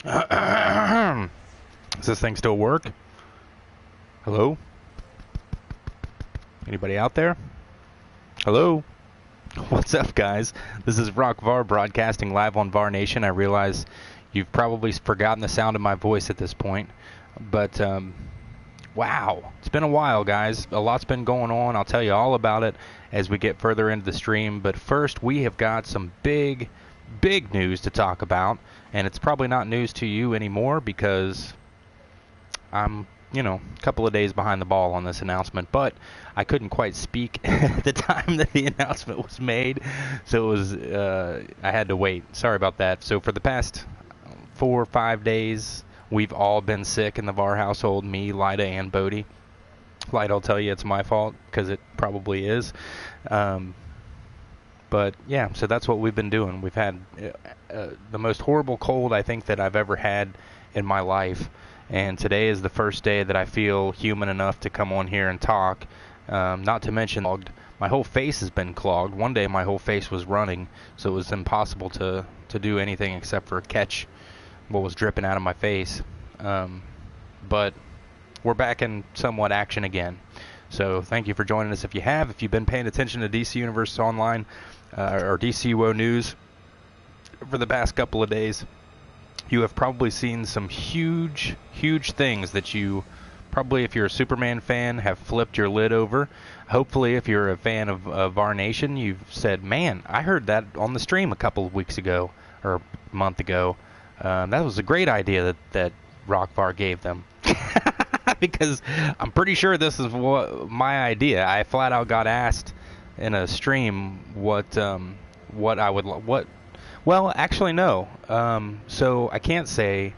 Does this thing still work? Hello? Anybody out there? Hello? What's up, guys? This is Var broadcasting live on Var Nation. I realize you've probably forgotten the sound of my voice at this point, but wow, it's been a while, guys. A lot's been going on. I'll tell you all about it as we get further into the stream, but first we have got some big news to talk about, and it's probably not news to you anymore because I'm, a couple of days behind the ball on this announcement, but I couldn't quite speak at the time that the announcement was made, so it was, I had to wait. Sorry about that. So for the past 4 or 5 days, we've all been sick in the Var household, me, Lyda, and Bodie. Lyda will tell you it's my fault, because it probably is. But yeah, so that's what we've been doing. We've had the most horrible cold I think that I've ever had in my life, and today is the first day that I feel human enough to come on here and talk. Not to mention, my whole face has been clogged. One day my whole face was running, so it was impossible to do anything except for catch what was dripping out of my face. But we're back in somewhat action again. So thank you for joining us. If you've been paying attention to DC Universe Online or DCUO News for the past couple of days, you have probably seen some huge things that you probably, if you're a Superman fan, have flipped your lid over. Hopefully, if you're a fan of Var Nation, you've said, man, I heard that on the stream a couple of weeks ago or a month ago. That was a great idea that Var gave them. Because I'm pretty sure this is my idea. I flat out got asked in a stream what I would well, actually no. So I can't say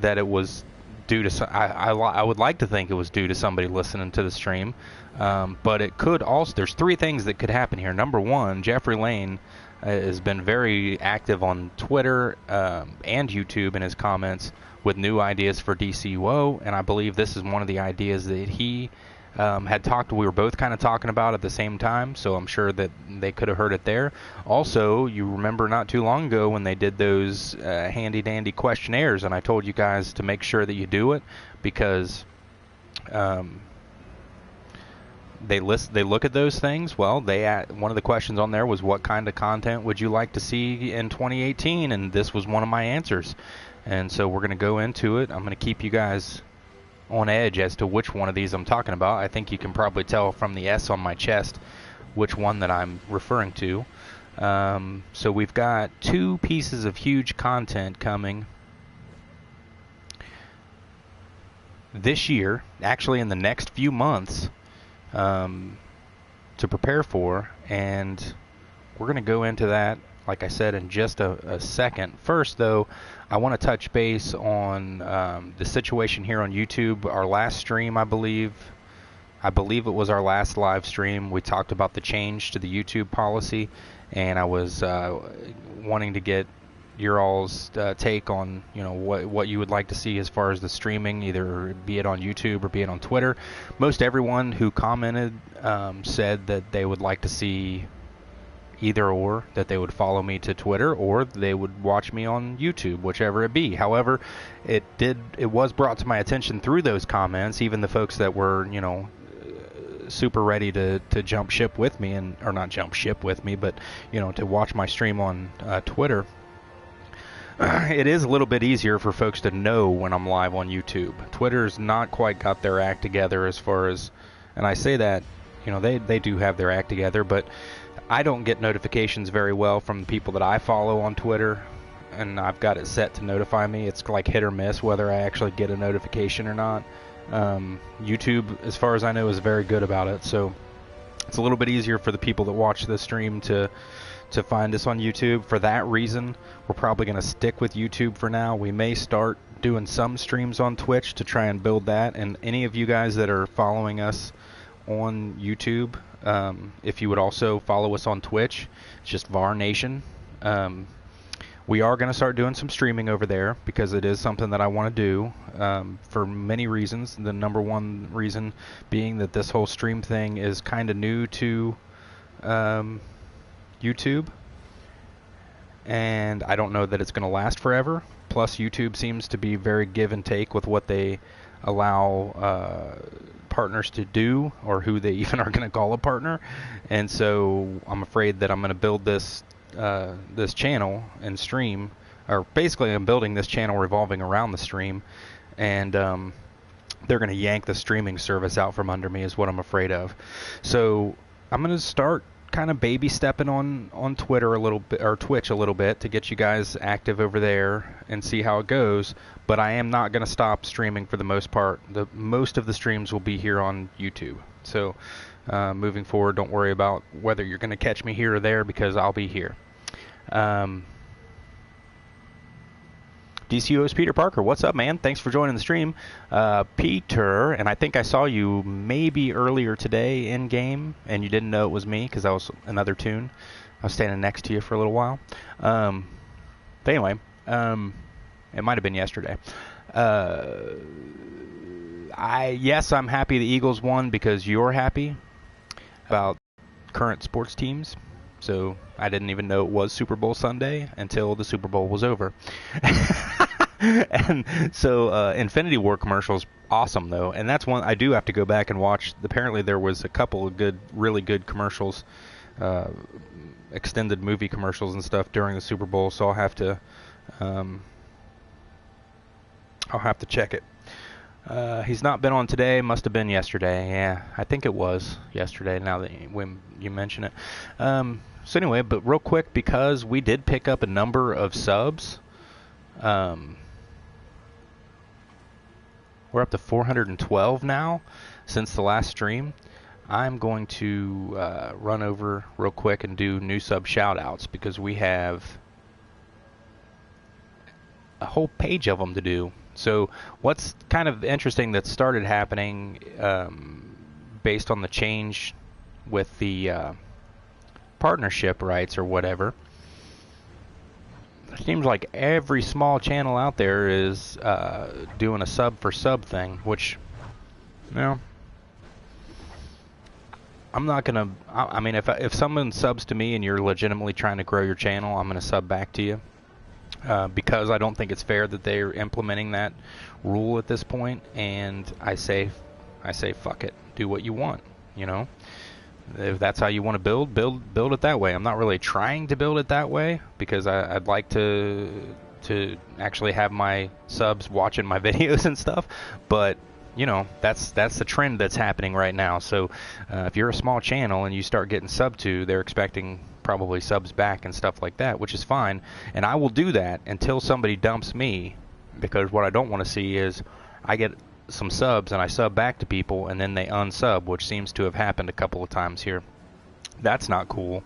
that it was due to I would like to think it was due to somebody listening to the stream, but it could also. There's 3 things that could happen here. Number one, Jeffrey Lane has been very active on Twitter and YouTube in his comments with new ideas for DCUO, and I believe this is one of the ideas that he we were both kind of talking about at the same time, so I'm sure that they could have heard it there. Also, you remember not too long ago when they did those handy-dandy questionnaires, and I told you guys to make sure that you do it, because they look at those things. Well, one of the questions on there was, what kind of content would you like to see in 2018, and this was one of my answers. And so we're going to go into it. I'm going to keep you guys on edge as to which one of these I'm talking about. I think you can probably tell from the S on my chest which one that I'm referring to. So we've got 2 pieces of huge content coming this year, actually in the next few months, to prepare for, and we're going to go into that, like I said, in just a second. First, though, I want to touch base on the situation here on YouTube. Our last stream, I believe it was our last live stream, we talked about the change to the YouTube policy, and I was wanting to get your all's take on what you would like to see as far as the streaming, either be it on YouTube or be it on Twitter. Most everyone who commented said that they would like to see either or, that they would follow me to Twitter or they would watch me on YouTube, whichever it be. However, it was brought to my attention through those comments, even the folks that were super ready to jump ship with me, or not jump ship with me, but to watch my stream on Twitter. It is a little bit easier for folks to know when I'm live on YouTube. Twitter's not quite got their act together as far as, and I say that, they do have their act together, but I don't get notifications very well from the people that I follow on Twitter, and I've got it set to notify me. It's like hit or miss whether I actually get a notification or not. YouTube, as far as I know, is very good about it, so it's a little bit easier for the people that watch the stream to find us on YouTube. For that reason, we're probably going to stick with YouTube for now. We may start doing some streams on Twitch to try and build that, and any of you guys that are following us on YouTube, if you would also follow us on Twitch, it's just Var Nation. We are going to start doing some streaming over there because it is something that I want to do for many reasons. The number one reason being that this whole stream thing is kind of new to YouTube, and I don't know that it's going to last forever. Plus, YouTube seems to be very give and take with what they allow partners to do, or who they even are going to call a partner. And so I'm afraid that I'm going to build this channel and stream, or basically I'm building this channel revolving around the stream, and they're going to yank the streaming service out from under me is what I'm afraid of. So I'm going to start kind of baby stepping on Twitter a little bit, or Twitch a little bit, to get you guys active over there and see how it goes. But I am not going to stop streaming for the most part. Most of the streams will be here on YouTube. So moving forward, don't worry about whether you're going to catch me here or there, because I'll be here. DCUO's Peter Parker, what's up, man? Thanks for joining the stream. Peter, and I think I saw you maybe earlier today in game, and you didn't know it was me because I was another tune. I was standing next to you for a little while. But anyway, it might have been yesterday. Yes, I'm happy the Eagles won because you're happy about current sports teams. So I didn't even know it was Super Bowl Sunday until the Super Bowl was over. And so Infinity War commercials, awesome though. And that's one I do have to go back and watch. Apparently there was a couple of really good commercials, extended movie commercials and stuff during the Super Bowl. So I'll have to check it. He's not been on today. Must have been yesterday. Yeah, I think it was yesterday. Now that when you mention it. So anyway, but real quick, because we did pick up a number of subs. We're up to 412 now since the last stream. I'm going to run over real quick and do new sub shout-outs, because we have a whole page of them to do. So what's kind of interesting that started happening based on the change with the partnership rights or whatever, it seems like every small channel out there is doing a sub for sub thing, which, you know, I'm not gonna. I mean, if someone subs to me and you're legitimately trying to grow your channel, I'm gonna sub back to you, because I don't think it's fair that they're implementing that rule at this point. And I say fuck it, do what you want, you know. If that's how you want to build it that way. I'm not really trying to build it that way, because I'd like to actually have my subs watching my videos and stuff. But you know, that's the trend that's happening right now. So if you're a small channel and you start getting subbed to, they're expecting probably subs back and stuff like that, which is fine. And I will do that until somebody dumps me, because what I don't want to see is I get some subs and I sub back to people and then they unsub, which seems to have happened a couple of times here. That's not cool.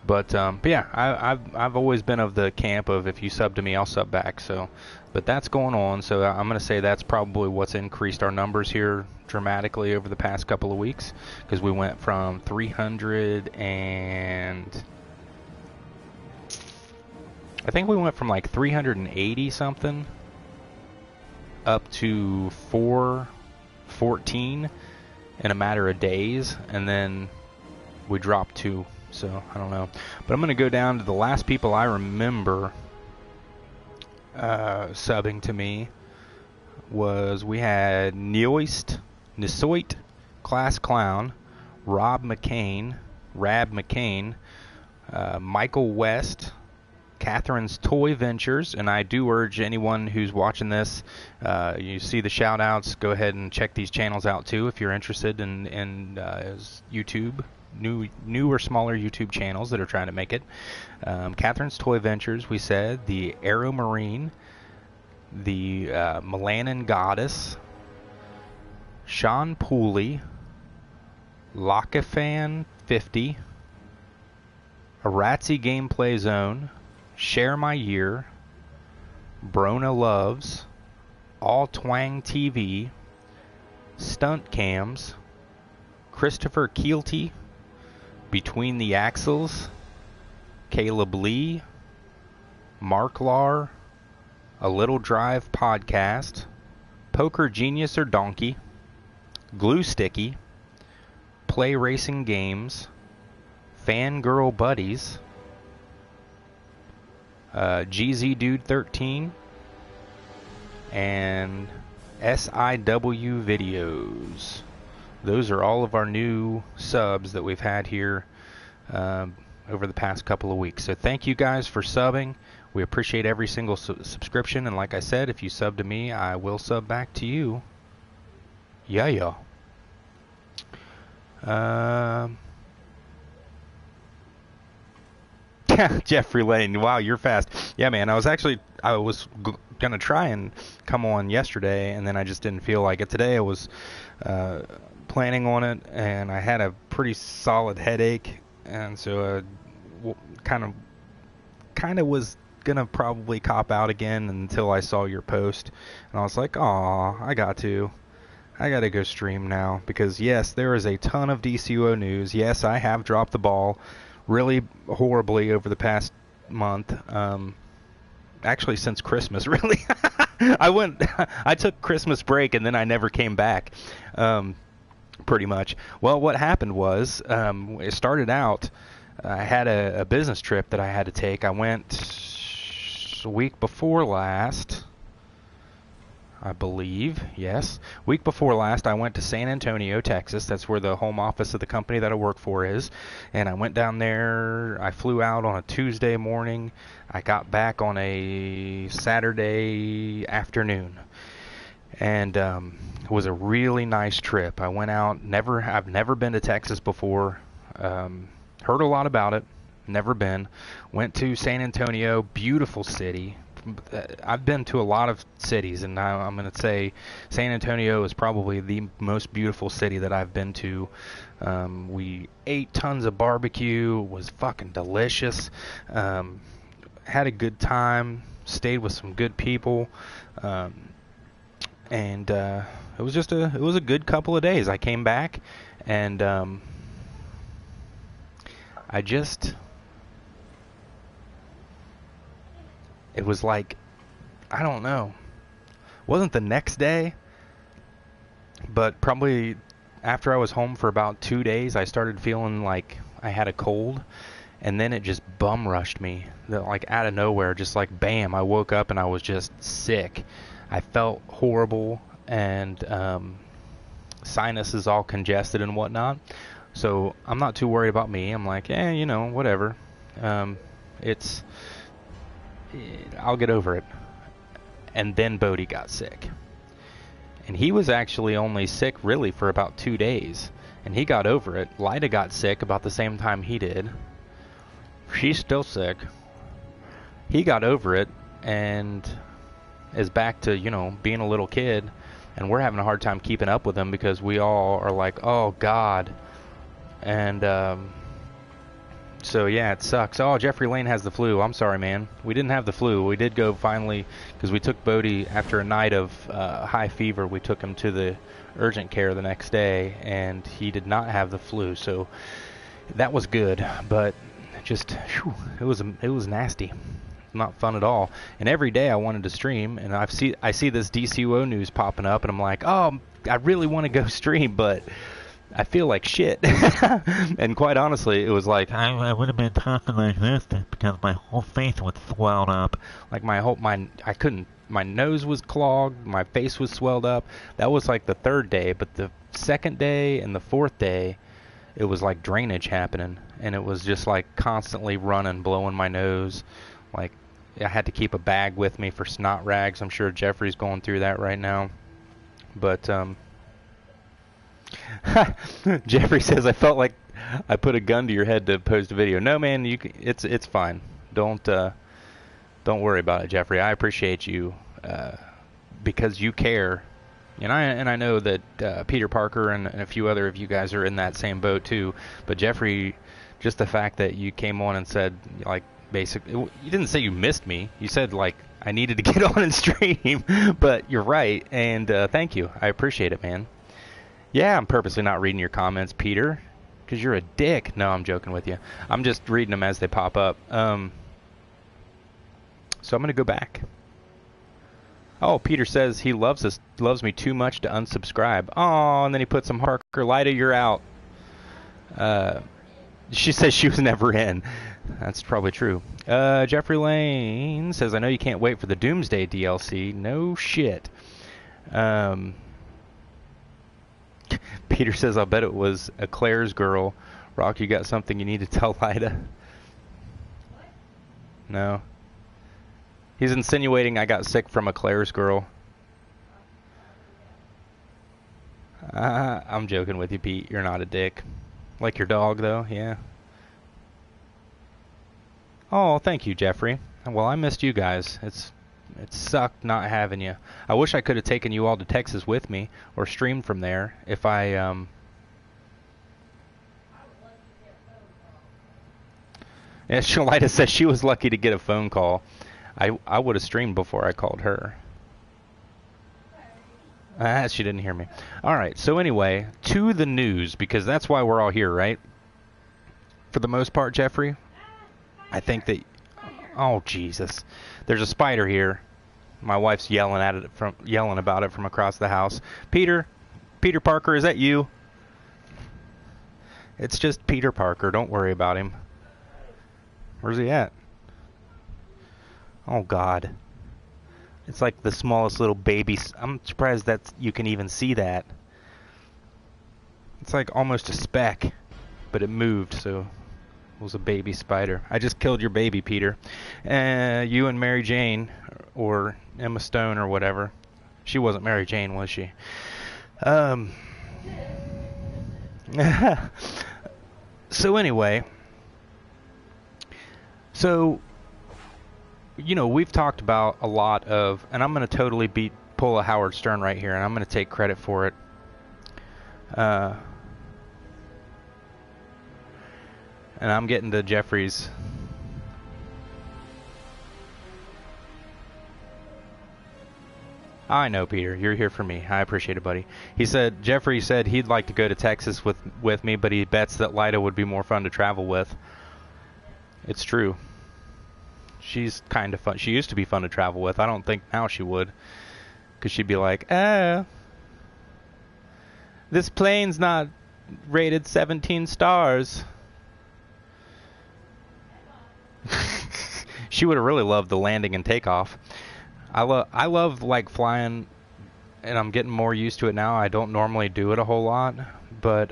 But yeah, I've always been of the camp of, if you sub to me, I'll sub back. So, but that's going on. So I'm going to say that's probably what's increased our numbers here dramatically over the past couple of weeks, because we went from 300 and I think we went from like 380 something up to 414 in a matter of days, and then we dropped 2. So I don't know, but I'm going to go down to the last people I remember subbing to me. We had Nisoit, Class Clown, Rab McCain, Michael West, Catherine's Toy Ventures, and I do urge anyone who's watching this, you see the shout outs, go ahead and check these channels out too if you're interested in YouTube, new or smaller YouTube channels that are trying to make it. Catherine's Toy Ventures, we said, the Aero Marine, the Melanin Goddess, Sean Pooley, Lockafan 50, Aratsy Gameplay Zone, Share My Year, Brona Loves, All Twang TV, Stunt Cams, Christopher Keelty, Between the Axles, Caleb Lee, Mark Lar, A Little Drive Podcast, Poker Genius or Donkey, Glue Sticky, Play Racing Games, Fangirl Buddies, GZ Dude 13, and SIW Videos. Those are all of our new subs that we've had here over the past couple of weeks. So thank you guys for subbing. We appreciate every single subscription, and like I said, if you sub to me, I will sub back to you. Yeah. Jeffrey Lane, wow, you're fast. Yeah, man, I was gonna try and come on yesterday, and then I just didn't feel like it. Today I was planning on it, and I had a pretty solid headache, and so kind of was gonna probably cop out again until I saw your post, and I was like, "Aw, I gotta go stream now," because yes, there is a ton of DCUO news. Yes, I have dropped the ball really horribly over the past month. Actually, since Christmas, really. I took Christmas break and then I never came back. Pretty much. Well, what happened was, it started out, I had a business trip that I had to take. I went a week before last, I believe, yes. Week before last, I went to San Antonio, Texas. That's where the home office of the company that I work for is. And I went down there. I flew out on a Tuesday morning. I got back on a Saturday afternoon. And it was a really nice trip. I went out. I've never been to Texas before. Heard a lot about it. Never been. Went to San Antonio. Beautiful city. I've been to a lot of cities, and I'm going to say San Antonio is probably the most beautiful city that I've been to. We ate tons of barbecue. It was fucking delicious. Had a good time. Stayed with some good people. And it was a good couple of days. I came back, and it was like, I don't know. Wasn't the next day, but probably after I was home for about 2 days, I started feeling like I had a cold, and then it just bum rushed me, like out of nowhere, just like bam. I woke up and I was just sick. I felt horrible, and sinuses all congested and whatnot. So I'm not too worried about me. I'm like, whatever. I'll get over it. And then Bodie got sick. And he was actually only sick really for about 2 days. And he got over it. Lyda got sick about the same time he did. She's still sick. He got over it and is back to, being a little kid. And we're having a hard time keeping up with him because we all are like, oh, God. And, so, yeah, it sucks. Oh, Jeffrey Lane has the flu. I'm sorry, man. We didn't have the flu. We did go finally, because we took Bodie after a night of high fever. We took him to the urgent care the next day, and he did not have the flu. So that was good, but just, it was nasty. Not fun at all. And every day I wanted to stream, and I see this DCUO news popping up, and I'm like, oh, I really want to go stream, but I feel like shit. And quite honestly, it was like I would have been talking like this because my whole face was swelled up. Like I couldn't. My nose was clogged. My face was swelled up. That was like the third day, but the second day and the fourth day, it was like drainage happening, and it was just like constantly running, blowing my nose. Like I had to keep a bag with me for snot rags. I'm sure Jeffrey's going through that right now. But Jeffrey says, I felt like I put a gun to your head to post a video. No, man, it's fine. Don't worry about it, Jeffrey. I appreciate you because you care. And I know that Peter Parker and a few other of you guys are in that same boat too. But Jeffrey, just the fact that you came on and said, like, basically, you didn't say you missed me. You said, like, I needed to get on and stream. But you're right, and thank you. I appreciate it, man. Yeah, I'm purposely not reading your comments, Peter, because you're a dick. No, I'm joking with you. I'm just reading them as they pop up. So I'm going to go back. Oh, Peter says he loves me too much to unsubscribe. Oh, and then he put some Harker. Lyda, you're out. She says she was never in. That's probably true. Jeffrey Lane says, I know you can't wait for the Doomsday DLC. No shit. Peter says, I'll bet it was a Claire's girl. Rock, you got something you need to tell Lyda? No. He's insinuating I got sick from a Claire's girl. I'm joking with you, Pete. You're not a dick. Like your dog, though, yeah. Oh, thank you, Jeffrey. Well, I missed you guys. It sucked not having you. I wish I could have taken you all to Texas with me or streamed from there if I Yeah, Shalita says she was lucky to get a phone call. I would have streamed before I called her. She didn't hear me. All right, so anyway, to the news, because that's why we're all here, right? For the most part, Jeffrey, I think that... Oh, Jesus. There's a spider here. My wife's yelling about it from across the house. Peter Parker, is that you? It's just Peter Parker. Don't worry about him. Where's he at? Oh, God. It's like the smallest little baby. I'm surprised that you can even see that. It's like almost a speck, but it moved, so it was a baby spider. I just killed your baby, Peter. You and Mary Jane, or Emma Stone, or whatever. She wasn't Mary Jane, was she? So anyway, you know, we've talked about a lot of, and I'm going to totally pull a Howard Stern right here, and I'm going to take credit for it. And I'm getting to Jeffrey's. I know, Peter. You're here for me. I appreciate it, buddy. Jeffrey said he'd like to go to Texas with me, but he bets that Lyda would be more fun to travel with. It's true. She's kind of fun. She used to be fun to travel with. I don't think now she would. Because she'd be like, this plane's not rated 17 stars. She would have really loved the landing and takeoff. I love like flying, and I'm getting more used to it now. I don't normally do it a whole lot, but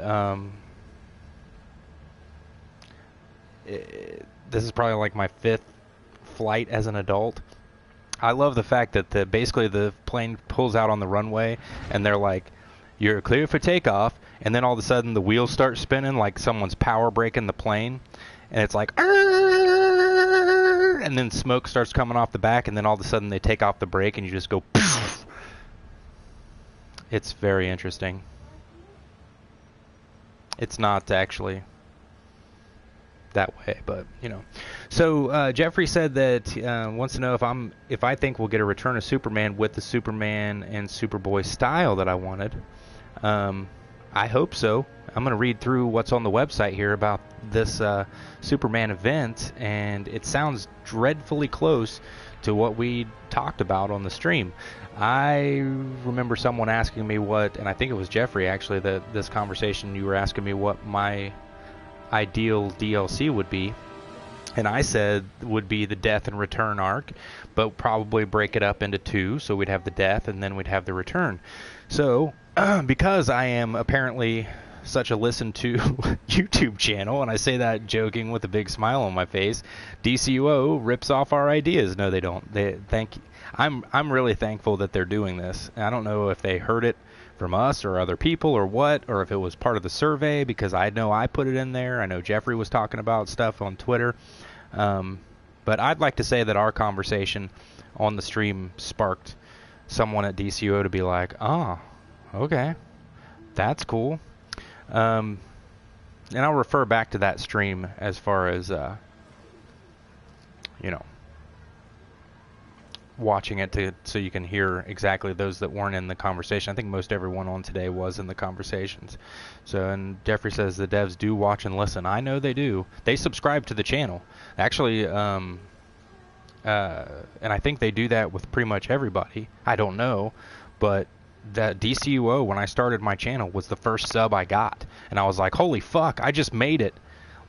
this is probably like my 5th flight as an adult. I love the fact that basically the plane pulls out on the runway and they're like, you're clear for takeoff, and then all of a sudden the wheels start spinning like someone's power braking the plane, and it's like, and then smoke starts coming off the back, and then all of a sudden they take off the brake and you just go poof. It's very interesting. It's not actually that way, but you know. So Jeffrey said that wants to know if I think we'll get a return of Superman with the Superman and Superboy style that I wanted. I hope so. I'm going to read through what's on the website here about this Superman event, and it sounds dreadfully close to what we talked about on the stream. I remember someone asking me and I think it was Jeffrey actually, this conversation, you were asking me what my ideal DLC would be, and I said would be the Death and Return arc, but probably break it up into 2, so we'd have the Death and then we'd have the Return. So because I am apparently such a listen to YouTube channel, and I say that joking with a big smile on my face, DCUO rips off our ideas. No, they don't. I'm really thankful that they're doing this. I don't know if they heard it from us or other people or what, or if it was part of the survey, because I know I put it in there. I know Jeffrey was talking about stuff on Twitter. But I'd like to say that our conversation on the stream sparked someone at DCUO to be like, oh, okay, that's cool. And I'll refer back to that stream as far as, watching it so you can hear exactly those that weren't in the conversation. I think most everyone on today was in the conversations. So, and Jeffrey says the devs do watch and listen. I know they do. They subscribe to the channel. Actually, and I think they do that with pretty much everybody. I don't know, but that DCUO, when I started my channel, was the first sub I got. And I was like, holy fuck, I just made it.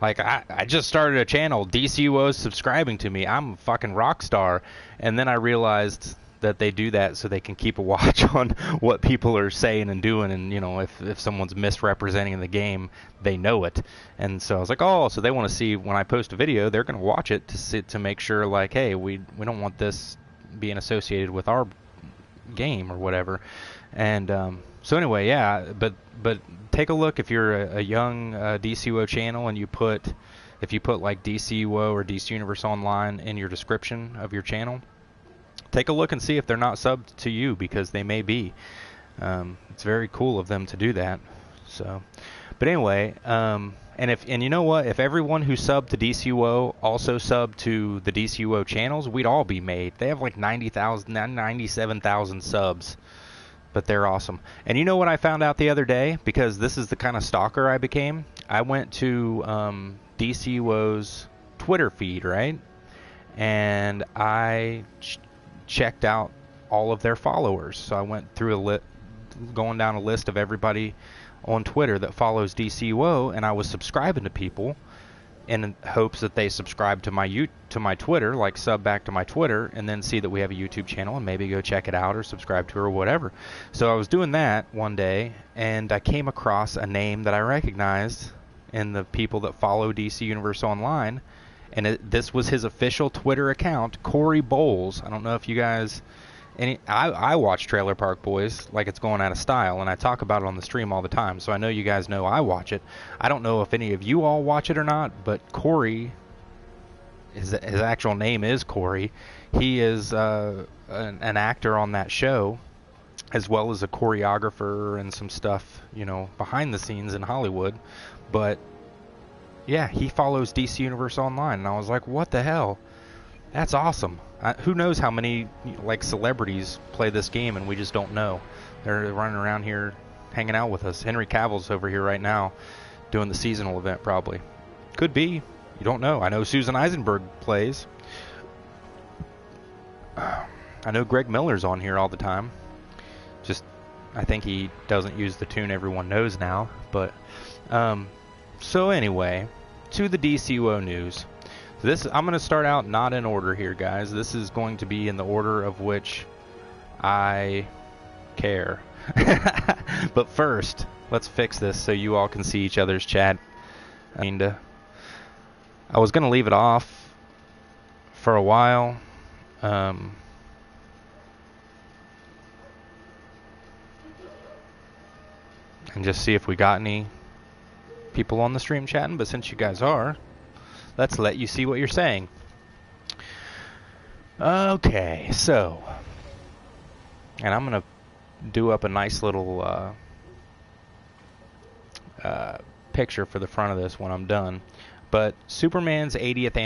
Like, I just started a channel. DCUO is subscribing to me. I'm a fucking rock star. And then I realized that they do that so they can keep a watch on what people are saying and doing. And, you know, if someone's misrepresenting the game, they know it. And so I was like, oh, so they want to see when I post a video, they're going to watch it to make sure, like, hey, we don't want this being associated with our game or whatever. And so anyway, yeah, but take a look if you're a young DCUO channel and if you put like DCUO or DC Universe Online in your description of your channel, take a look and see if they're not subbed to you, because they may be. It's very cool of them to do that. So, but anyway, and you know what? If everyone who subbed to DCUO also subbed to the DCUO channels, we'd all be made. They have like 97,000 subs. But they're awesome. And you know what I found out the other day? Because this is the kind of stalker I became. I went to DCUO's Twitter feed, right? And I checked out all of their followers. So I went through going down a list of everybody on Twitter that follows DCUO, and I was subscribing to people in hopes that they subscribe to my Twitter, like sub back to my Twitter, and then see that we have a YouTube channel and maybe go check it out or subscribe to it or whatever. So I was doing that one day, and I came across a name that I recognized in the people that follow DC Universe Online, and this was his official Twitter account, Corey Bowles. I don't know if you guys... I watch Trailer Park Boys like it's going out of style, and I talk about it on the stream all the time, so I know you guys know I watch it. I don't know if any of you all watch it or not, but Corey, his actual name is Corey. He is an actor on that show, as well as a choreographer and some stuff, you know, behind the scenes in Hollywood. But yeah, he follows DC Universe Online, and I was like, what the hell? That's awesome. Who knows how many like celebrities play this game and we just don't know. They're running around here hanging out with us. Henry Cavill's over here right now doing the seasonal event probably. Could be. You don't know. I know Susan Eisenberg plays. I know Greg Miller's on here all the time. Just, I think he doesn't use the tune everyone knows now. But, so anyway, to the DCUO news. I'm going to start out not in order here, guys. This is going to be in the order of which I care. But first, let's fix this so you all can see each other's chat. I was going to leave it off for a while. And just see if we got any people on the stream chatting. But since you guys are, let's let you see what you're saying. Okay, so, and I'm going to do up a nice little picture for the front of this when I'm done. But Superman's 80th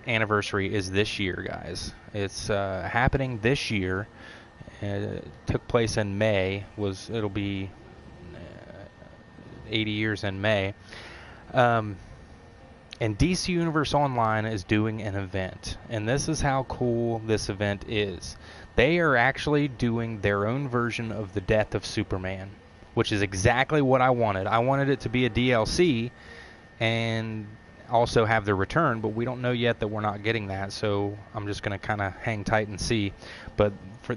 anniversary is this year, guys. It's happening this year. It took place in May. It'll be 80 years in May. And DC Universe Online is doing an event. And this is how cool this event is. They are actually doing their own version of the Death of Superman, which is exactly what I wanted. I wanted it to be a DLC and also have the return, but we don't know yet that we're not getting that, so I'm just going to kind of hang tight and see. But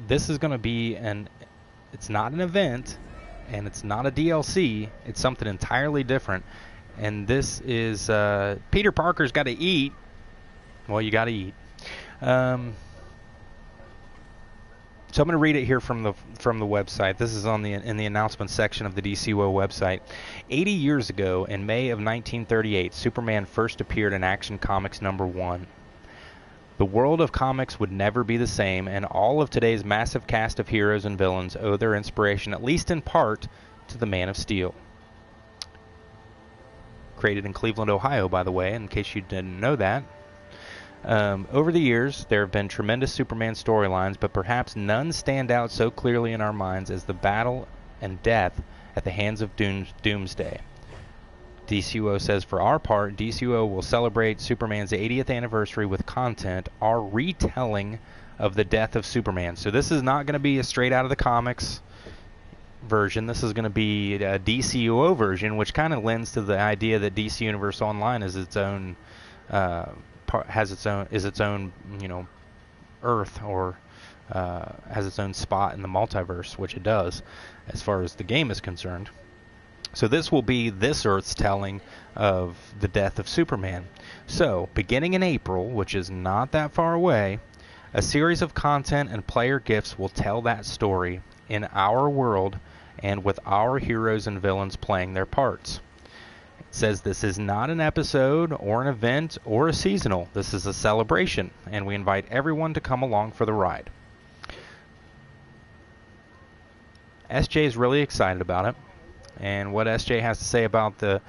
this is going to be it's not an event, and it's not a DLC. It's something entirely different. And this is Peter Parker's got to eat. Well, you got to eat. So I'm going to read it here from the website. This is in the announcements section of the DCUO website. 80 years ago, in May of 1938, Superman first appeared in Action Comics #1. The world of comics would never be the same, and all of today's massive cast of heroes and villains owe their inspiration, at least in part, to the Man of Steel. Created in Cleveland, Ohio, by the way, in case you didn't know that. Over the years, there have been tremendous Superman storylines, but perhaps none stand out so clearly in our minds as the battle and death at the hands of Doomsday. DCUO says, for our part, DCUO will celebrate Superman's 80th anniversary with content, our retelling of the death of Superman. So this is not going to be a straight out of the comics, version. This is going to be a DCUO version, which kind of lends to the idea that DC Universe Online is its own, is its own, Earth, or has its own spot in the multiverse, which it does, as far as the game is concerned. So this will be this Earth's telling of the death of Superman. So, beginning in April, which is not that far away, a series of content and player gifts will tell that story in our world and with our heroes and villains playing their parts. It says this is not an episode or an event or a seasonal. This is a celebration, and we invite everyone to come along for the ride. SJ is really excited about it, and what SJ has to say about it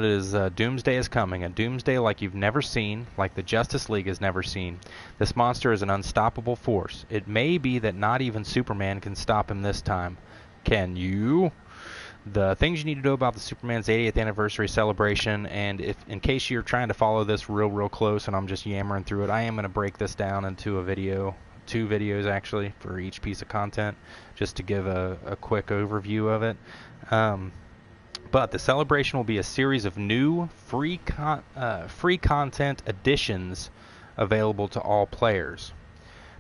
is Doomsday is coming, a Doomsday like you've never seen, like the Justice League has never seen. This monster is an unstoppable force. It may be that not even Superman can stop him this time. Can you? The things you need to know about the Superman's 80th anniversary celebration, and if in case you're trying to follow this real close and I'm just yammering through it, I am going to break this down into a video, 2 videos actually, for each piece of content, just to give a quick overview of it. But the celebration will be a series of new free content additions available to all players.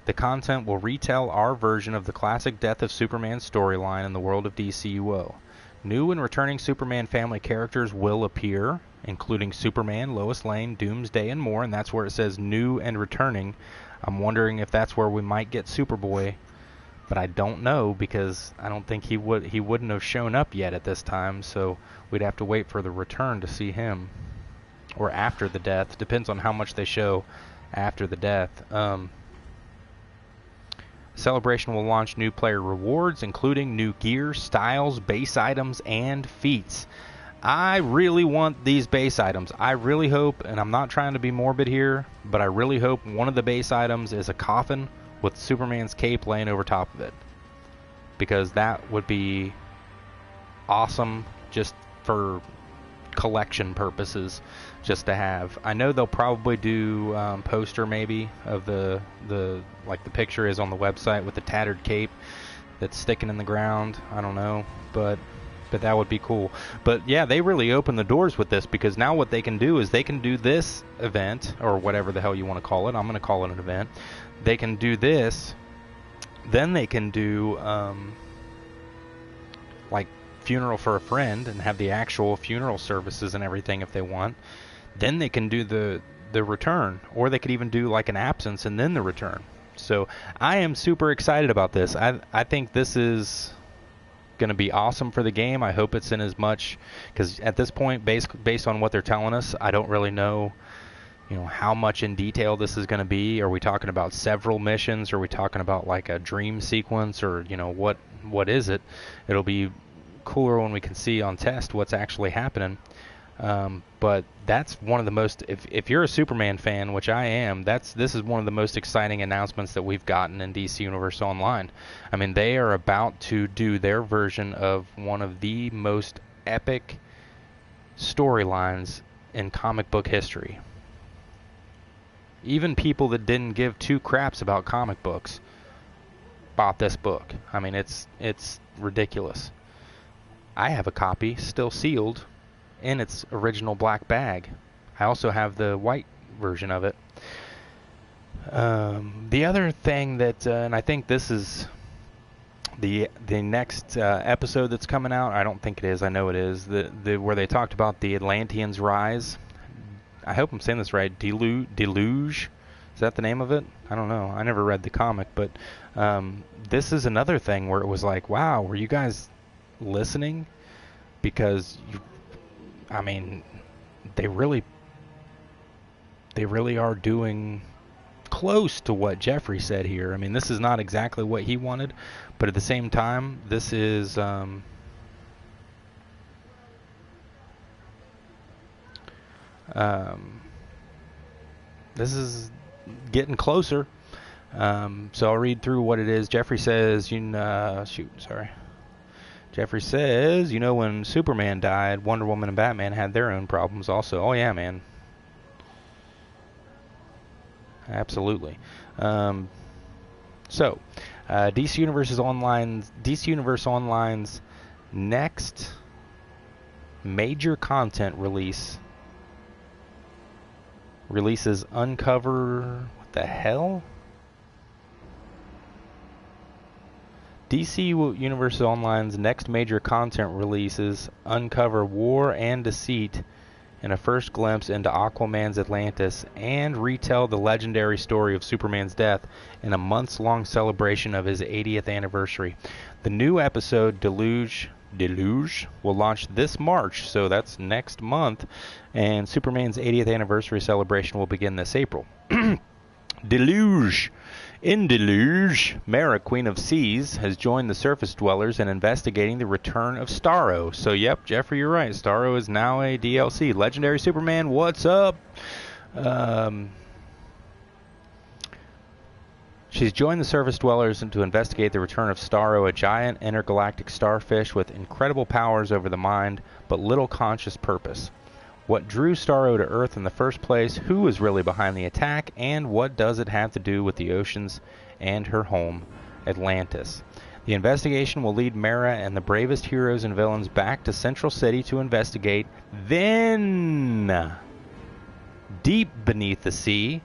The content will retell our version of the classic Death of Superman storyline in the world of DCUO. New and returning Superman family characters will appear, including Superman, Lois Lane, Doomsday, and more, and that's where it says new and returning. I'm wondering if that's where we might get Superboy, but I don't know, because I don't think he wouldn't have shown up yet at this time, so we'd have to wait for the return to see him, or after the death. Depends on how much they show after the death. Celebration will launch new player rewards, including new gear, styles, base items, and feats. I really want these base items. I really hope, and I'm not trying to be morbid here, but I really hope one of the base items is a coffin with Superman's cape laying over top of it, because that would be awesome just for collection purposes, just to have. I know they'll probably do poster maybe of the like the picture is on the website with the tattered cape that's sticking in the ground. I don't know, but that would be cool. But yeah, they really opened the doors with this, because now what they can do is they can do this event, or whatever the hell you want to call it. I'm going to call it an event. They can do this, then they can do like funeral for a friend and have the actual funeral services and everything if they want. Then they can do the return, or they could even do like an absence and then the return. So I am super excited about this. I think this is going to be awesome for the game. I hope it's in as much, because at this point, based on what they're telling us, I don't really know how much in detail this is going to be. Are we talking about several missions? Are we talking about like a dream sequence, or what is it? It'll be cooler when we can see on test what's actually happening. But that's one of the most, if you're a Superman fan, which I am, this is one of the most exciting announcements that we've gotten in DC Universe Online. I mean, they are about to do their version of one of the most epic storylines in comic book history. Even people that didn't give 2 craps about comic books bought this book. I mean, it's ridiculous. I have a copy, still sealed, in its original black bag. I also have the white version of it. The other thing that, and I think this is the next episode that's coming out. I don't think it is. I know it is. Where they talked about the Atlanteans' rise. I hope I'm saying this right. Deluge? Is that the name of it? I don't know. I never read the comic, but this is another thing where it was like, wow, were you guys listening? Because they really are doing close to what Jeffrey said here. I mean, this is not exactly what he wanted, but at the same time, this is this is getting closer. So I'll read through what it is. Jeffrey says, Jeffrey says, when Superman died, Wonder Woman and Batman had their own problems also. Oh, yeah, man. Absolutely. So, DC Universe Online's next major content releases Uncover. What the hell? DC Universe Online's next major content releases uncover war and deceit in a first glimpse into Aquaman's Atlantis and retell the legendary story of Superman's death in a months-long celebration of his 80th anniversary. The new episode, Deluge, will launch this March, so that's next month, and Superman's 80th anniversary celebration will begin this April. Deluge. In Deluge, Mara, Queen of Seas, has joined the surface dwellers in investigating the return of Starro. So, yep, Jeffrey, you're right. Starro is now a DLC. Legendary Superman, what's up? She's joined the surface dwellers to investigate the return of Starro, a giant intergalactic starfish with incredible powers over the mind, but little conscious purpose. What drew Starro to Earth in the first place, who is really behind the attack, and what does it have to do with the oceans and her home, Atlantis? The investigation will lead Mara and the bravest heroes and villains back to Central City to investigate. Then, deep beneath the sea,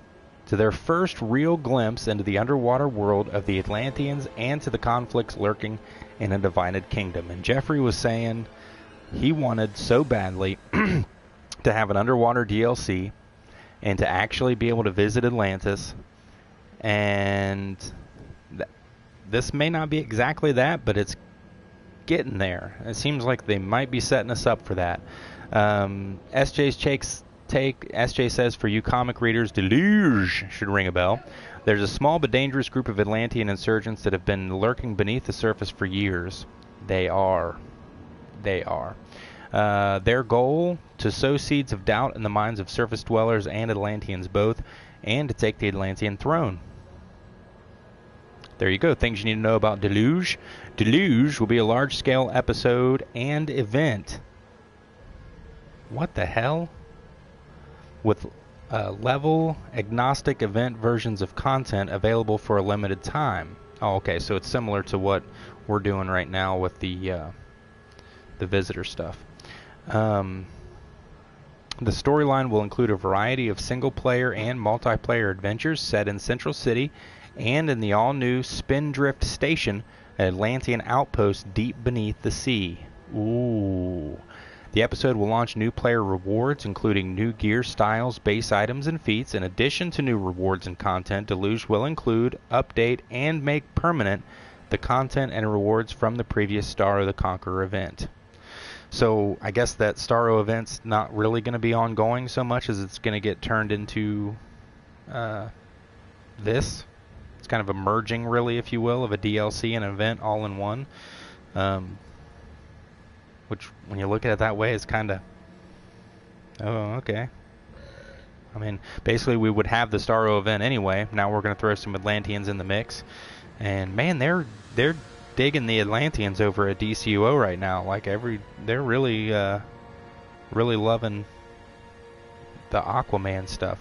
to their first real glimpse into the underwater world of the Atlanteans and to the conflicts lurking in a divided kingdom. And Jeffrey was saying he wanted so badly to have an underwater DLC and to actually be able to visit Atlantis, and this may not be exactly that, but it's getting there. It seems like they might be setting us up for that. SJ says, for you comic readers, Deluge should ring a bell. There's a small but dangerous group of Atlantean insurgents that have been lurking beneath the surface for years. They are. Their goal, to sow seeds of doubt in the minds of surface dwellers and Atlanteans both, and to take the Atlantean throne. There you go. Things you need to know about Deluge. Deluge will be a large-scale episode and event. What the hell? With level-agnostic event versions of content available for a limited time. Oh, okay. So it's similar to what we're doing right now with the visitor stuff. The storyline will include a variety of single-player and multiplayer adventures set in Central City and in the all-new Spindrift Station, an Atlantean outpost deep beneath the sea. Ooh. The episode will launch new player rewards, including new gear styles, base items, and feats. In addition to new rewards and content, Deluge will include, update, and make permanent the content and rewards from the previous Starro the Conqueror event. So I guess that Starro event's not really going to be ongoing so much as it's going to get turned into this. It's kind of a merging, really, if you will, of a DLC and an event all in one. Which, when you look at it that way, is kind of, oh, okay. I mean, basically we would have the Starro event anyway. Now we're going to throw some Atlanteans in the mix. And, man, they're digging the Atlanteans over at DCUO right now. Like, they're really loving the Aquaman stuff.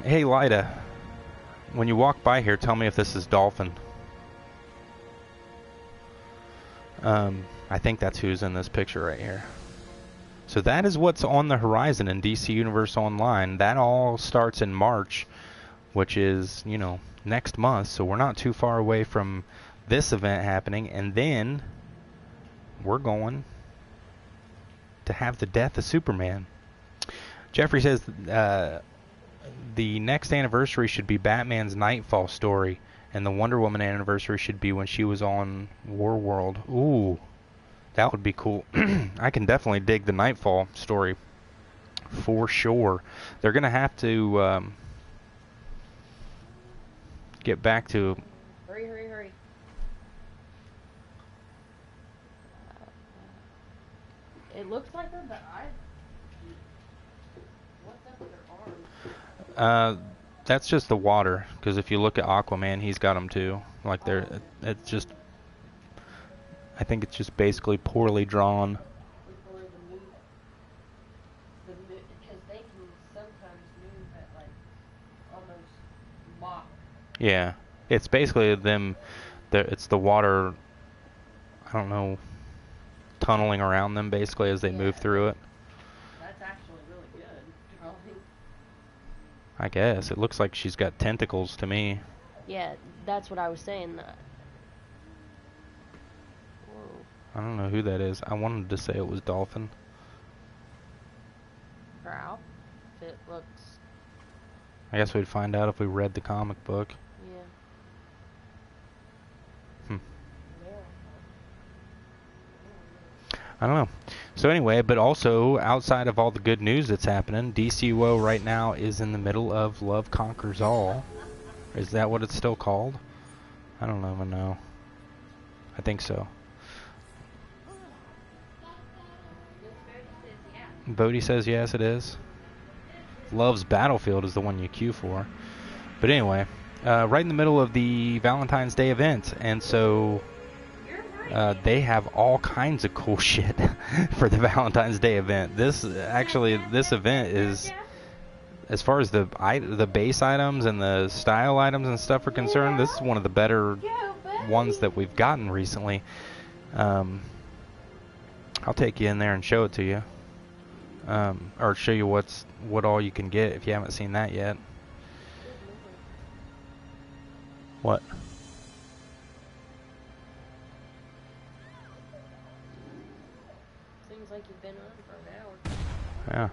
Hey, Lyda, when you walk by here, tell me if this is Dolphin. I think that's who's in this picture right here. So that is what's on the horizon in DC Universe Online. That all starts in March, which is, next month. So we're not too far away from this event happening. And then we're going to have the death of Superman. Jeffrey says the next anniversary should be Batman's Nightfall story. And the Wonder Woman anniversary should be when she was on Warworld. Ooh, that would be cool. I can definitely dig the Nightfall story for sure. They're going to have to get back to... Hurry. It looks like her, but what's up with her arms? That's just the water, because if you look at Aquaman, he's got them too. Like it's just, I think it's just basically poorly drawn. Because they can sometimes move at like almost Mach Yeah, it's basically them. It's the water. I don't know, tunneling around them basically as they move through it. That's actually really good drawing. I guess it looks like she's got tentacles to me. Yeah, that's what I was saying. Whoa. I don't know who that is. I wanted to say it was Dolphin. Her outfit looks. I guess we'd find out if we read the comic book. Yeah. I don't know. So anyway, but also outside of all the good news that's happening, DCUO right now is in the middle of Love Conquers All. Is that what it's still called? I don't even know. I think so. Bodhi says yes, it is. Love's Battlefield is the one you queue for. But anyway, right in the middle of the Valentine's Day event, and so they have all kinds of cool shit for the Valentine's Day event. This event is, as far as the base items and the style items and stuff are concerned, this is one of the better ones that we've gotten recently. I'll take you in there and show it to you, or show you what all you can get if you haven't seen that yet. What? Seems like you've been on for an hour. Yeah,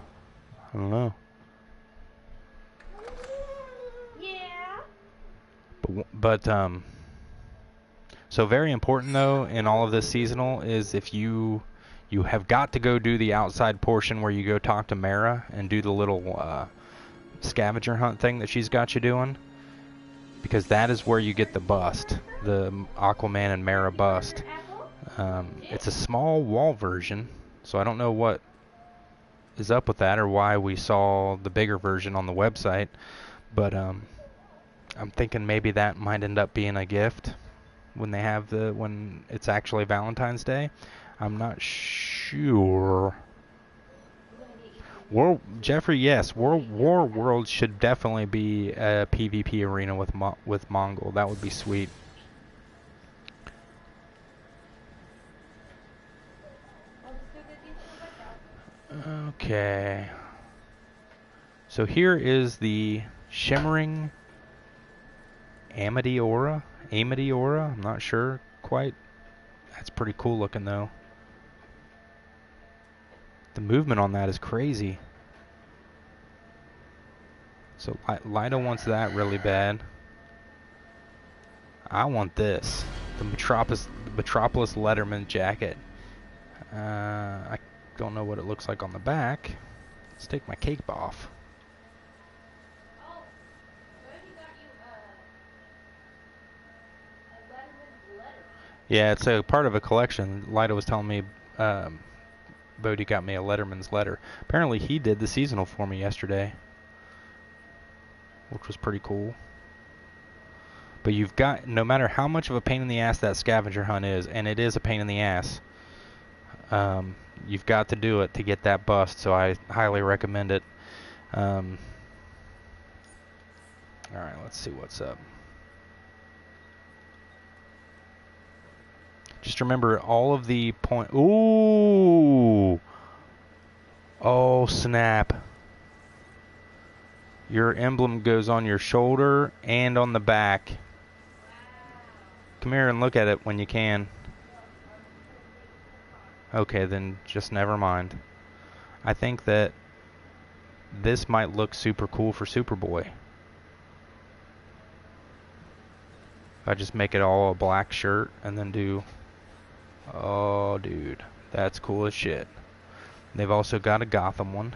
I don't know. Yeah. But so very important though in all of this seasonal is if you have got to go do the outside portion where you go talk to Mara and do the little scavenger hunt thing that she's got you doing, because that is where you get the bust, the Aquaman and Mara bust. It's a small wall version, so I don't know what is up with that or why we saw the bigger version on the website, but I'm thinking maybe that might end up being a gift when it's actually Valentine's Day. I'm not sure. Jeffrey, yes, War World should definitely be a PvP arena with Mongol. That would be sweet. Okay. So here is the shimmering Amadiora. I'm not sure quite. That's pretty cool looking though. The movement on that is crazy. So Lida wants that really bad. I want this. The Metropolis Letterman jacket. I don't know what it looks like on the back. Let's take my cape off. Yeah, it's a part of a collection. Lida was telling me Bodhi got me a Letterman's letter. Apparently he did the seasonal for me yesterday, which was pretty cool. But you've got, no matter how much of a pain in the ass that scavenger hunt is, and it is a pain in the ass, you've got to do it to get that bust, so I highly recommend it. Alright, let's see what's up. Just remember all of the Ooh! Oh, snap. Your emblem goes on your shoulder and on the back. Come here and look at it when you can. Okay, then just never mind. I think that this might look super cool for Superboy. If I just make it all a black shirt and then do... Oh, dude. That's cool as shit. They've also got a Gotham one.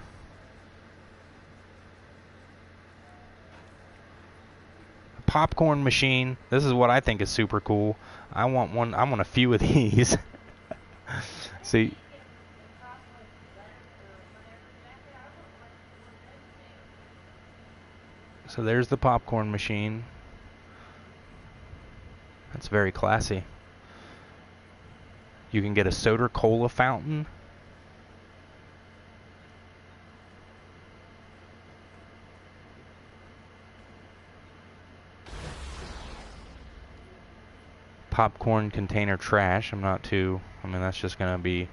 Popcorn machine. This is what I think is super cool. I want one. I want a few of these. See. So there's the popcorn machine. That's very classy. You can get a soda cola fountain. popcorn container trash. I'm not too. I mean, that's just gonna be.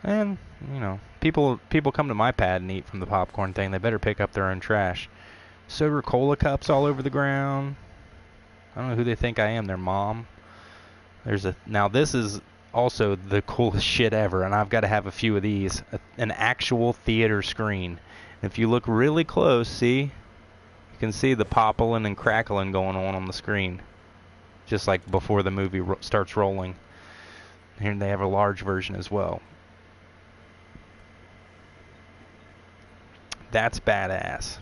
And you know, people come to my pad and eat from the popcorn thing. They better pick up their own trash. Soda cola cups all over the ground. I don't know who they think I am. Their mom. Now this is also the coolest shit ever, and I've got to have a few of these. An actual theater screen. If you look really close, see, you can see the poppling and crackling going on the screen, just like before the movie starts rolling. Here they have a large version as well. That's badass.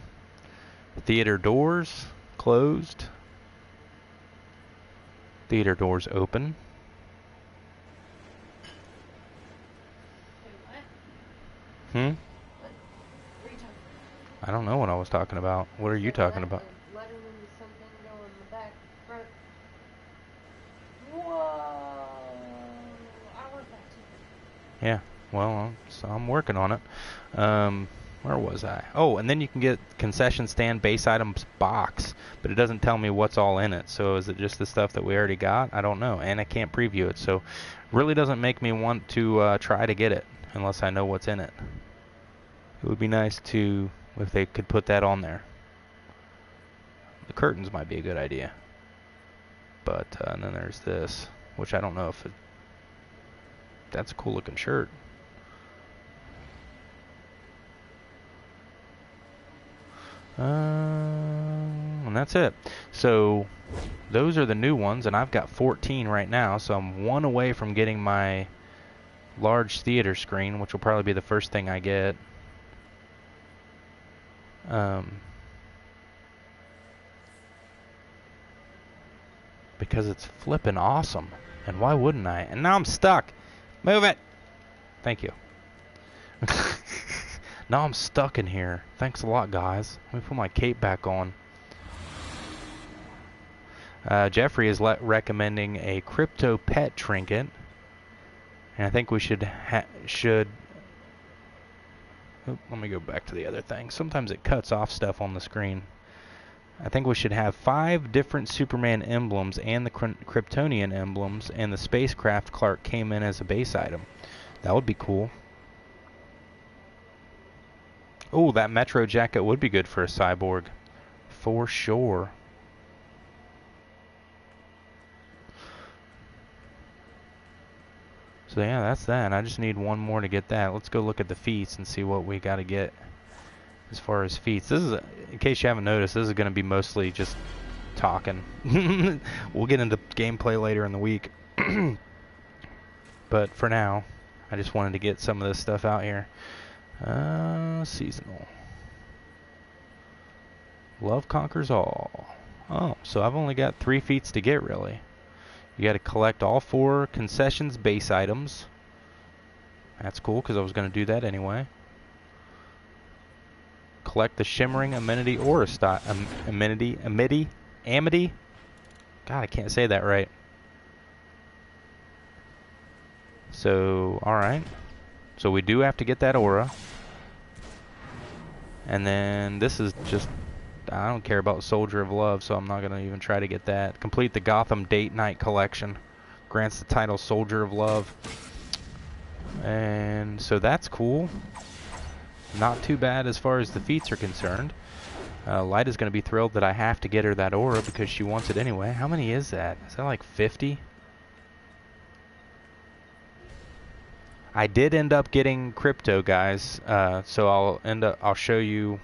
Theater doors closed. Theater doors open. Hmm? I don't know what I was talking about. What are you talking about? Yeah, well, so I'm working on it. Where was I? Oh, and then you can get concession stand base items box, but it doesn't tell me what's all in it. So is it just the stuff that we already got? I don't know, and I can't preview it, so really doesn't make me want to try to get it unless I know what's in it. It would be nice to if they could put that on there. The curtains might be a good idea, but and then there's this, which I don't know if that's a cool looking shirt. And that's it. So those are the new ones, and I've got 14 right now, so I'm one away from getting my large theater screen, which will probably be the first thing I get. Because it's flippin' awesome, and why wouldn't I? And now I'm stuck. Move it. Thank you. Now I'm stuck in here. Thanks a lot, guys. Let me put my cape back on. Jeffrey is recommending a crypto pet trinket, and I think we should. Let me go back to the other thing. Sometimes it cuts off stuff on the screen. I think we should have 5 different Superman emblems and the Kryptonian emblems, and the spacecraft Clark came in as a base item. That would be cool. Oh, that Metro jacket would be good for a cyborg. For sure. So yeah, that's that. I just need one more to get that. Let's go look at the feats and see what we got to get as far as feats. This is, in case you haven't noticed, this is going to be mostly just talking. We'll get into gameplay later in the week. But for now, I just wanted to get some of this stuff out here. Seasonal. Love conquers all. Oh, so I've only got 3 feats to get, really. You got to collect all 4 concessions base items. That's cool, because I was going to do that anyway. Collect the shimmering amenity aura amity. God, I can't say that right. So, alright. So we do have to get that aura. And then this is just, I don't care about Soldier of Love, so I'm not going to even try to get that. Complete the Gotham Date Night collection. Grants the title Soldier of Love. And so that's cool. Not too bad as far as the feats are concerned. Light is going to be thrilled that I have to get her that aura because she wants it anyway. How many is that? Is that like 50? I did end up getting crypto, guys. So I'll show you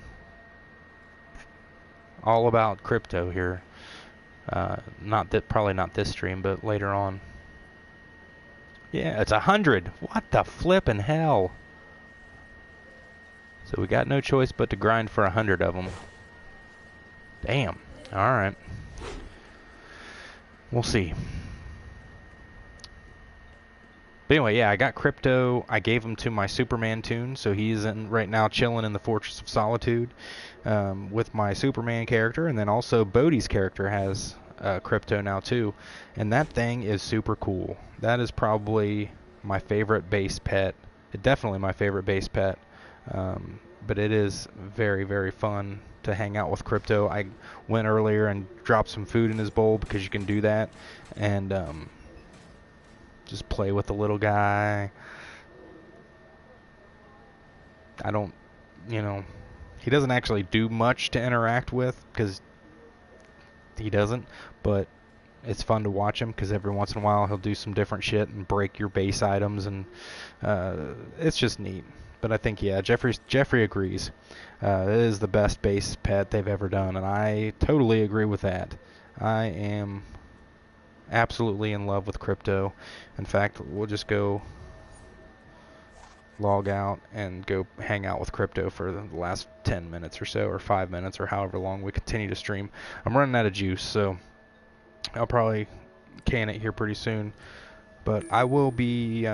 all about crypto here. Probably not this stream, but later on. Yeah, it's 100. What the flippin' hell? So we got no choice but to grind for 100 of them. Damn. All right. We'll see. But anyway, yeah, I got crypto. I gave him to my Superman tune, so he's right now chilling in the Fortress of Solitude with my Superman character, and then also Bodhi's character has crypto now too, and that thing is super cool. That is probably my favorite base pet. Definitely my favorite base pet. but it is very, very fun to hang out with Crypto. I went earlier and dropped some food in his bowl because you can do that, and just play with the little guy. I don't, he doesn't actually do much to interact with because he doesn't, but it's fun to watch him because every once in a while he'll do some different shit and break your base items, and it's just neat. But I think, yeah, Jeffrey agrees. It is the best base pet they've ever done, and I totally agree with that. I am absolutely in love with Crypto. In fact, we'll just go log out and go hang out with Crypto for the last 10 minutes or so, or 5 minutes, or however long we continue to stream. I'm running out of juice, so I'll probably can it here pretty soon. But I will be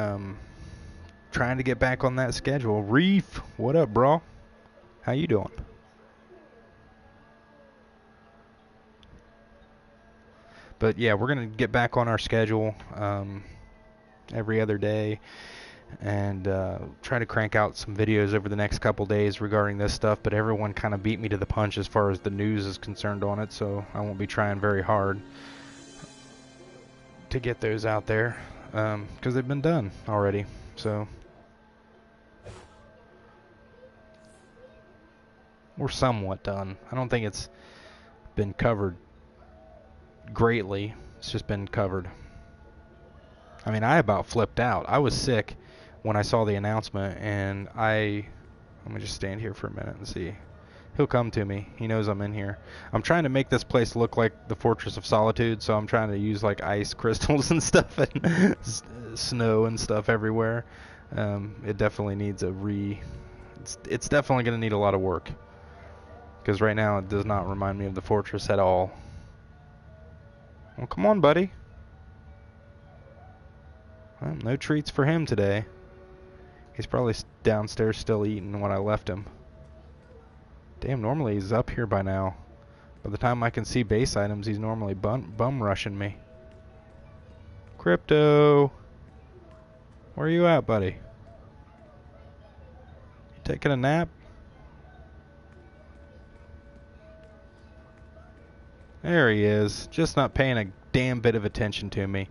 trying to get back on that schedule. Reef, what up, bro? How you doing? But yeah, we're going to get back on our schedule every other day, and try to crank out some videos over the next couple days regarding this stuff. But everyone kind of beat me to the punch as far as the news is concerned on it, so I won't be trying very hard to get those out there because they've been done already. So we're somewhat done. I don't think it's been covered greatly. It's just been covered. I mean, I about flipped out. I was sick when I saw the announcement, and let me just stand here for a minute and see. He'll come to me. He knows I'm in here. I'm trying to make this place look like the Fortress of Solitude, so I'm trying to use like ice crystals and stuff and snow and stuff everywhere. It definitely needs it's definitely going to need a lot of work, because right now it does not remind me of the Fortress at all. Well, come on, buddy. Well, no treats for him today. He's probably downstairs still eating when I left him. Damn, normally he's up here by now. By the time I can see base items, he's normally bum rushing me. Crypto! Where are you at, buddy? You taking a nap? There he is, just not paying a damn bit of attention to me.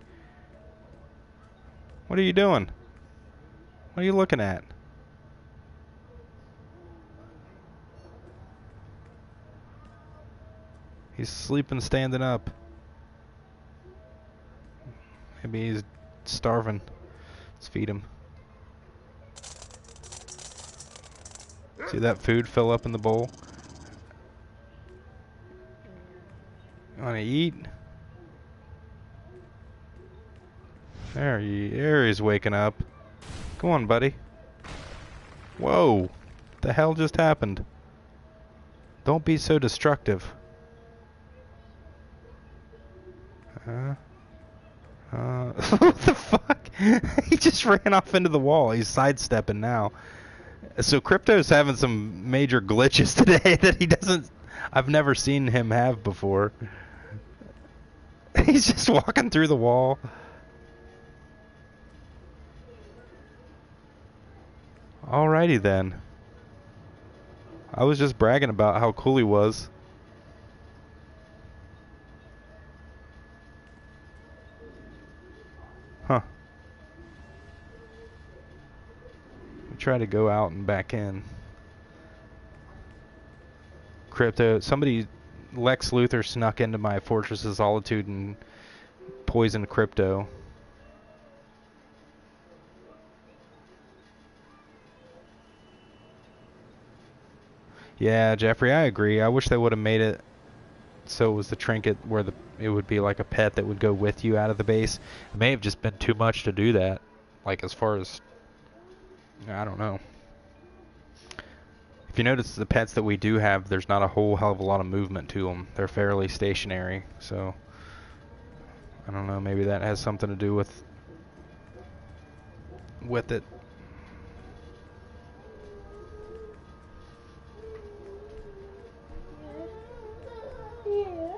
What are you doing? What are you looking at? He's sleeping standing up. Maybe he's starving. Let's feed him. See that food fill up in the bowl? You want to eat? There he's waking up. Come on, buddy. Whoa! The hell just happened? Don't be so destructive. What the fuck? He just ran off into the wall. He's sidestepping now. So Crypto's having some major glitches today that I've never seen him have before. He's just walking through the wall. Alrighty then. I was just bragging about how cool he was. Huh. We try to go out and back in. Crypto, Lex Luthor snuck into my Fortress of Solitude and poisoned Crypto. Yeah, Jeffrey, I agree. I wish they would have made it so it was the trinket where it would be like a pet that would go with you out of the base. It may have just been too much to do that. Like, as far as, I don't know. If you notice, the pets that we do have, there's not a whole hell of a lot of movement to them. They're fairly stationary, so I don't know, maybe that has something to do with it.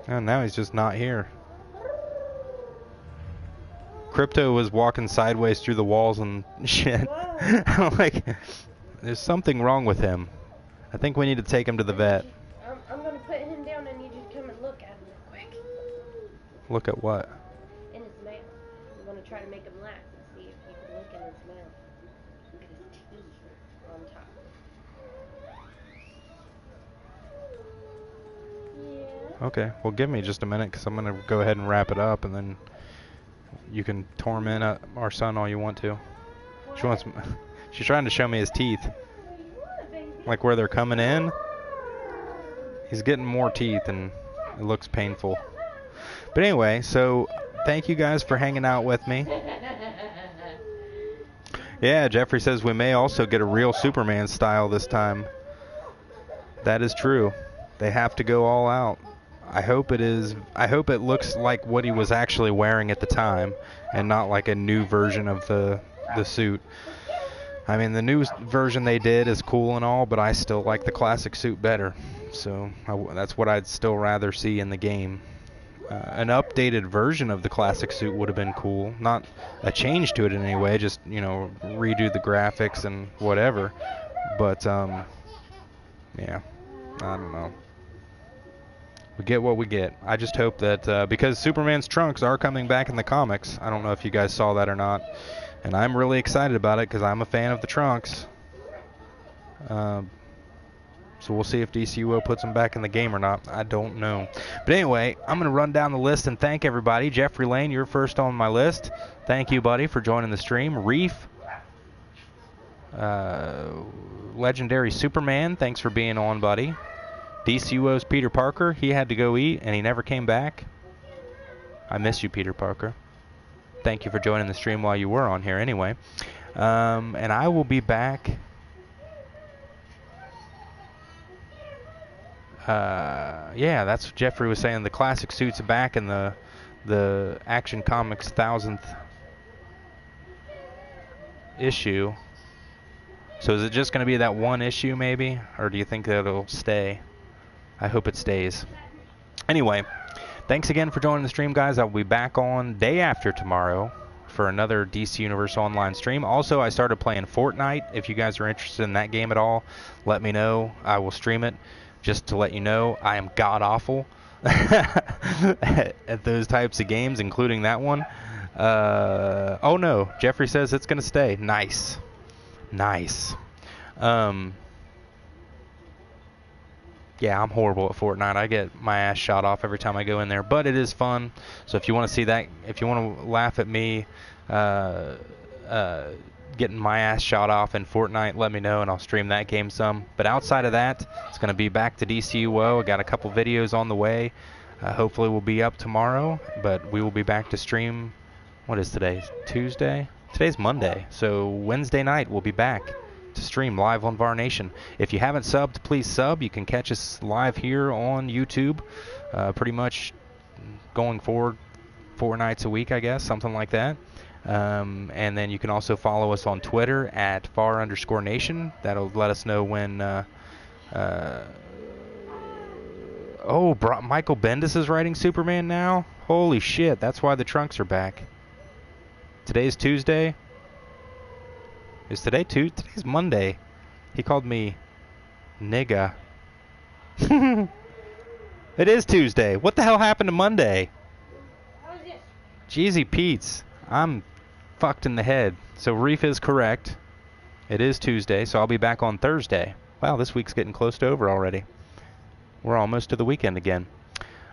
Oh, now he's just not here. Crypto was walking sideways through the walls and shit. I'm like, there's something wrong with him. I think we need to take him to the vet. I'm going to put him down. I need you to come and look at him real quick. Look at what? In his mouth. I'm going to try to make him laugh and see if you can look in his mouth. Look at his teeth on top. Yeah. Okay, well, give me just a minute because I'm going to go ahead and wrap it up, and then you can torment our son all you want to. She wants. She's trying to show me his teeth, like where they're coming in. He's getting more teeth, and it looks painful. But anyway, so thank you guys for hanging out with me. Yeah, Jeffrey says we may also get a real Superman style this time. That is true. They have to go all out. I hope it is. I hope it looks like what he was actually wearing at the time, and not like a new version of the suit. I mean, the new version they did is cool and all, but I still like the classic suit better. So that's what I'd still rather see in the game. An updated version of the classic suit would have been cool. Not a change to it in any way, just, you know, redo the graphics and whatever. But, yeah, I don't know. We get what we get. I just hope that, because Superman's trunks are coming back in the comics. I don't know if you guys saw that or not. And I'm really excited about it because I'm a fan of the trunks. So we'll see if DCUO puts them back in the game or not. I don't know. But anyway, I'm going to run down the list and thank everybody. Jeffrey Lane, you're first on my list. Thank you, buddy, for joining the stream. Reef, Legendary Superman, thanks for being on, buddy. DCUO's Peter Parker, he had to go eat and he never came back. I miss you, Peter Parker. Thank you for joining the stream while you were on here anyway. And I will be back. Yeah, that's what Jeffrey was saying. The classic suit's back in the Action Comics 1000th issue. So is it just going to be that one issue maybe? Or do you think that it'll stay? I hope it stays. Anyway, thanks again for joining the stream, guys. I'll be back on day after tomorrow for another DC Universe Online stream. Also, I started playing Fortnite. If you guys are interested in that game at all, let me know. I will stream it. Just to let you know, I am god-awful at those types of games, including that one. Oh, no. Jeffrey says it's going to stay. Nice. Nice. Yeah, I'm horrible at Fortnite. I get my ass shot off every time I go in there. But it is fun. So if you want to see that, if you want to laugh at me getting my ass shot off in Fortnite, let me know and I'll stream that game some. But outside of that, it's going to be back to DCUO. I got a couple videos on the way. Hopefully we'll be up tomorrow, but we will be back to stream. What is today? Tuesday? Today's Monday. So Wednesday night we'll be back to stream live on Var Nation. If you haven't subbed, please sub. You can catch us live here on YouTube pretty much going forward 4 nights a week, I guess, something like that. And then you can also follow us on Twitter at Var_Nation. That'll let us know when. Michael Bendis is writing Superman now? Holy shit, that's why the trunks are back. Today's Tuesday. Is today Tuesday? Today's Monday. He called me nigga. It is Tuesday. What the hell happened to Monday? How is this? Jeezy Pete's. I'm fucked in the head. So Reef is correct. It is Tuesday, so I'll be back on Thursday. Wow, this week's getting close to over already. We're almost to the weekend again.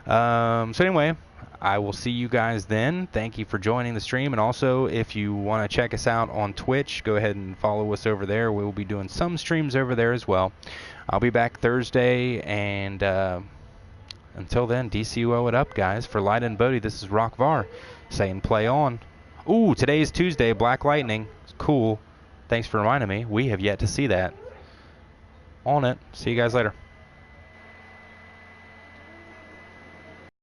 So anyway, I will see you guys then. Thank you for joining the stream. And also, if you want to check us out on Twitch, go ahead and follow us over there. We will be doing some streams over there as well. I'll be back Thursday, and until then, DCUO it up, guys. For Light and Bodie, this is Rock Var saying play on. Ooh, today is Tuesday, Black Lightning. Cool. Thanks for reminding me. We have yet to see that. On it. See you guys later.